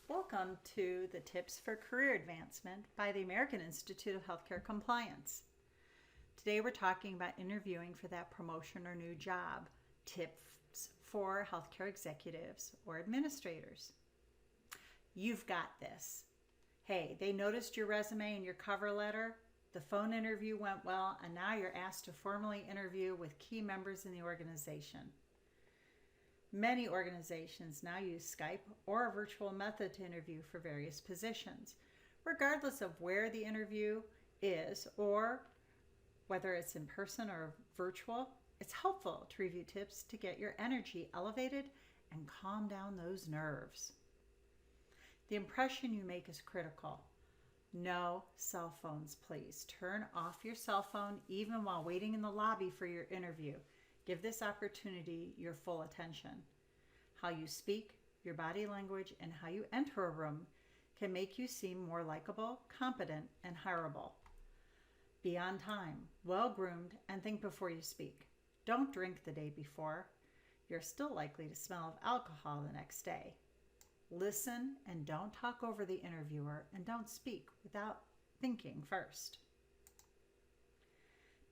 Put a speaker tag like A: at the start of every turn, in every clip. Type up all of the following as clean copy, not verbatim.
A: Welcome to the Tips for Career Advancement by the American Institute of Healthcare Compliance. Today we're talking about interviewing for that promotion or new job, tips for healthcare executives or administrators. You've got this. Hey, they noticed your resume and your cover letter, the phone interview went well, and now you're asked to formally interview with key members in the organization. Many organizations now use Skype or a virtual method to interview for various positions. Regardless of where the interview is or whether it's in person or virtual, it's helpful to review tips to get your energy elevated and calm down those nerves. The impression you make is critical. No cell phones, please. Turn off your cell phone even while waiting in the lobby for your interview. Give this opportunity your full attention. How you speak, your body language, and how you enter a room can make you seem more likable, competent, and hireable. Be on time, well-groomed, and think before you speak. Don't drink the day before. You're still likely to smell of alcohol the next day. Listen and don't talk over the interviewer, and don't speak without thinking first.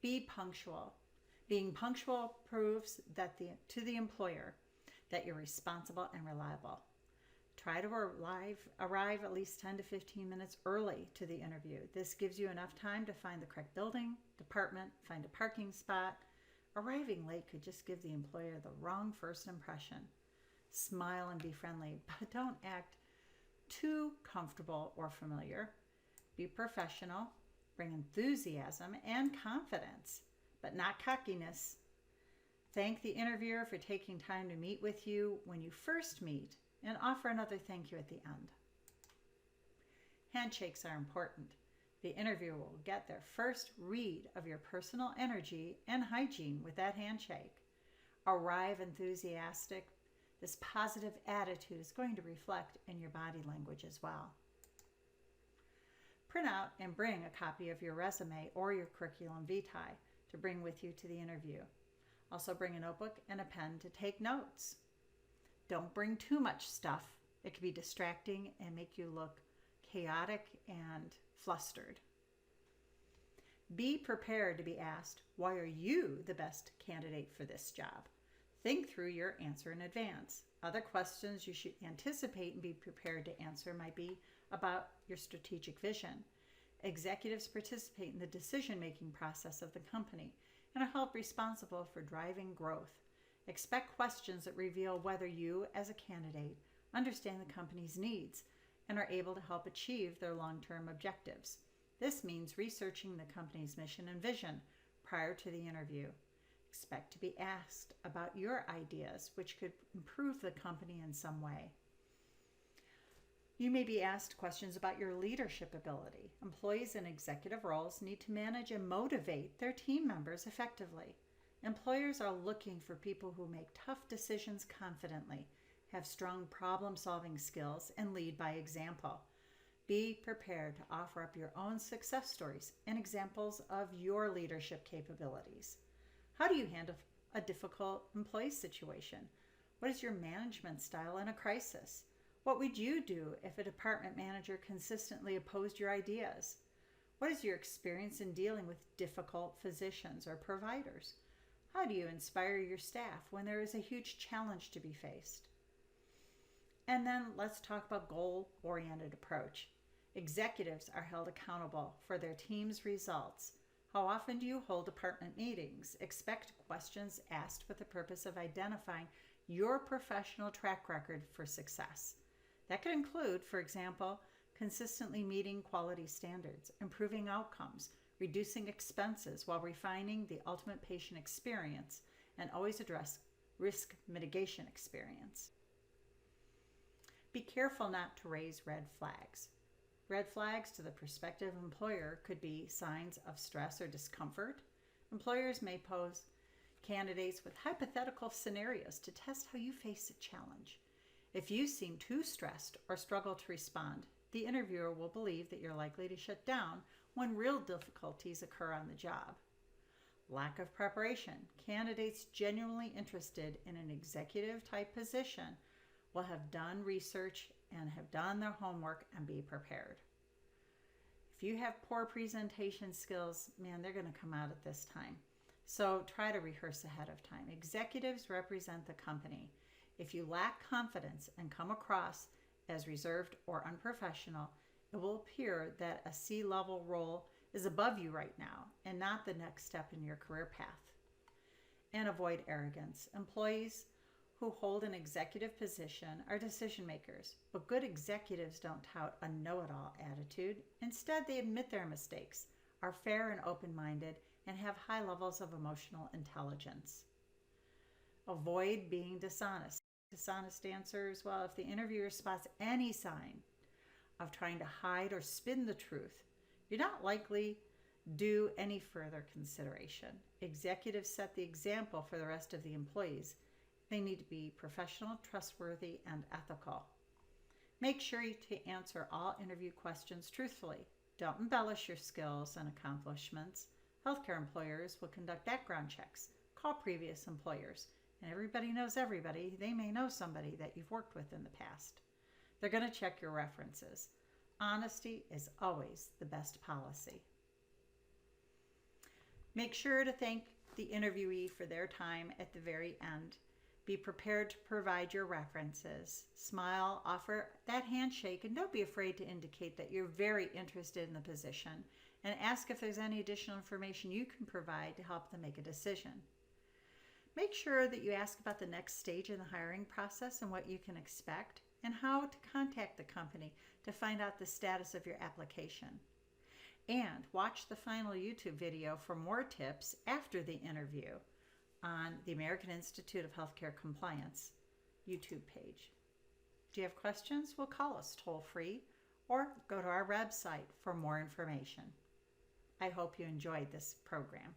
A: Be punctual. Being punctual proves to the employer that you're responsible and reliable. Try to arrive at least 10 to 15 minutes early to the interview. This gives you enough time to find the correct building, department, find a parking spot. Arriving late could just give the employer the wrong first impression. Smile and be friendly, but don't act too comfortable or familiar. Be professional, bring enthusiasm and confidence, but not cockiness. Thank the interviewer for taking time to meet with you when you first meet and offer another thank you at the end. Handshakes are important. The interviewer will get their first read of your personal energy and hygiene with that handshake. Arrive enthusiastic. This positive attitude is going to reflect in your body language as well. Print out and bring a copy of your resume or your curriculum vitae to bring with you to the interview. Also bring a notebook and a pen to take notes. Don't bring too much stuff. It can be distracting and make you look chaotic and flustered. Be prepared to be asked, why are you the best candidate for this job? Think through your answer in advance. Other questions you should anticipate and be prepared to answer might be about your strategic vision. Executives participate in the decision-making process of the company and are held responsible for driving growth. Expect questions that reveal whether you, as a candidate, understand the company's needs and are able to help achieve their long-term objectives. This means researching the company's mission and vision prior to the interview. Expect to be asked about your ideas, which could improve the company in some way. You may be asked questions about your leadership ability. Employees in executive roles need to manage and motivate their team members effectively. Employers are looking for people who make tough decisions confidently, have strong problem-solving skills, and lead by example. Be prepared to offer up your own success stories and examples of your leadership capabilities. How do you handle a difficult employee situation? What is your management style in a crisis? What would you do if a department manager consistently opposed your ideas? What is your experience in dealing with difficult physicians or providers? How do you inspire your staff when there is a huge challenge to be faced? And then let's talk about goal-oriented approach. Executives are held accountable for their team's results. How often do you hold department meetings? Expect questions asked with the purpose of identifying your professional track record for success. That could include, for example, consistently meeting quality standards, improving outcomes, reducing expenses while refining the ultimate patient experience, and always address risk mitigation experience. Be careful not to raise red flags. Red flags to the prospective employer could be signs of stress or discomfort. Employers may pose candidates with hypothetical scenarios to test how you face a challenge. If you seem too stressed or struggle to respond, the interviewer will believe that you're likely to shut down when real difficulties occur on the job. Lack of preparation. Candidates genuinely interested in an executive-type position will have done research and have done their homework and be prepared. If you have poor presentation skills, man, they're going to come out at this time. So try to rehearse ahead of time. Executives represent the company. If you lack confidence and come across as reserved or unprofessional, it will appear that a C-level role is above you right now and not the next step in your career path. And avoid arrogance. Employees who hold an executive position are decision makers, but good executives don't tout a know-it-all attitude. Instead, they admit their mistakes, are fair and open-minded, and have high levels of emotional intelligence. Avoid being dishonest. Dishonest answers, well, if the interviewer spots any sign of trying to hide or spin the truth, you're not likely due any further consideration. Executives set the example for the rest of the employees. They need to be professional, trustworthy, and ethical. Make sure to answer all interview questions truthfully. Don't embellish your skills and accomplishments. Healthcare employers will conduct background checks. Call previous employers. And everybody knows everybody. They may know somebody that you've worked with in the past. They're going to check your references. Honesty is always the best policy. Make sure to thank the interviewee for their time at the very end. Be prepared to provide your references. Smile, offer that handshake, and don't be afraid to indicate that you're very interested in the position, and ask if there's any additional information you can provide to help them make a decision. Make sure that you ask about the next stage in the hiring process and what you can expect, and how to contact the company to find out the status of your application. And watch the final YouTube video for more tips after the interview on the American Institute of Healthcare Compliance YouTube page. Do you have questions? Well, call us toll free or go to our website for more information. I hope you enjoyed this program.